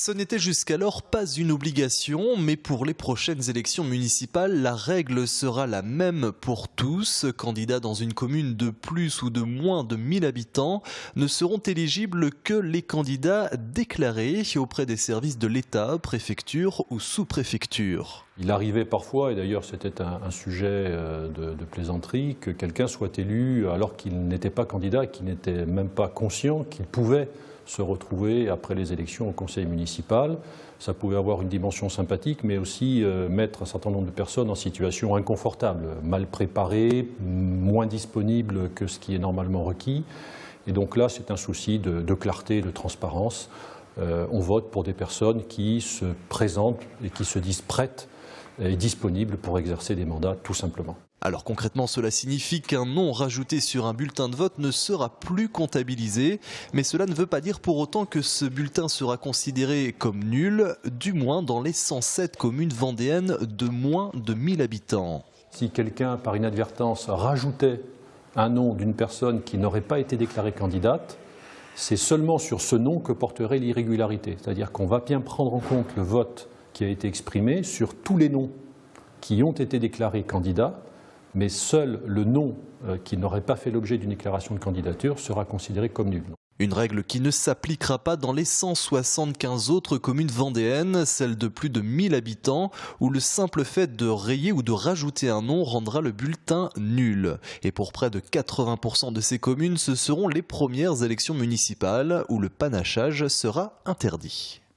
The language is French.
Ce n'était jusqu'alors pas une obligation, mais pour les prochaines élections municipales, la règle sera la même pour tous. Candidats dans une commune de plus ou de moins de 1000 habitants ne seront éligibles que les candidats déclarés auprès des services de l'État, préfecture ou sous-préfecture. Il arrivait parfois, et d'ailleurs c'était un sujet de plaisanterie, que quelqu'un soit élu alors qu'il n'était pas candidat et qu'il n'était même pas conscient qu'il pouvait se retrouver après les élections au conseil municipal. Ça pouvait avoir une dimension sympathique, mais aussi mettre un certain nombre de personnes en situation inconfortable, mal préparées, moins disponibles que ce qui est normalement requis. Et donc là, c'est un souci de clarté, de transparence. On vote pour des personnes qui se présentent et qui se disent prêtes et disponibles pour exercer des mandats, tout simplement. Alors concrètement, cela signifie qu'un nom rajouté sur un bulletin de vote ne sera plus comptabilisé, mais cela ne veut pas dire pour autant que ce bulletin sera considéré comme nul, du moins dans les 107 communes vendéennes de moins de 1000 habitants. Si quelqu'un, par inadvertance, rajoutait un nom d'une personne qui n'aurait pas été déclarée candidate, c'est seulement sur ce nom que porterait l'irrégularité. C'est-à-dire qu'on va bien prendre en compte le vote qui a été exprimé sur tous les noms qui ont été déclarés candidats, mais seul le nom qui n'aurait pas fait l'objet d'une déclaration de candidature sera considéré comme nul. Une règle qui ne s'appliquera pas dans les 175 autres communes vendéennes, celles de plus de 1000 habitants, où le simple fait de rayer ou de rajouter un nom rendra le bulletin nul. Et pour près de 80% de ces communes, ce seront les premières élections municipales où le panachage sera interdit.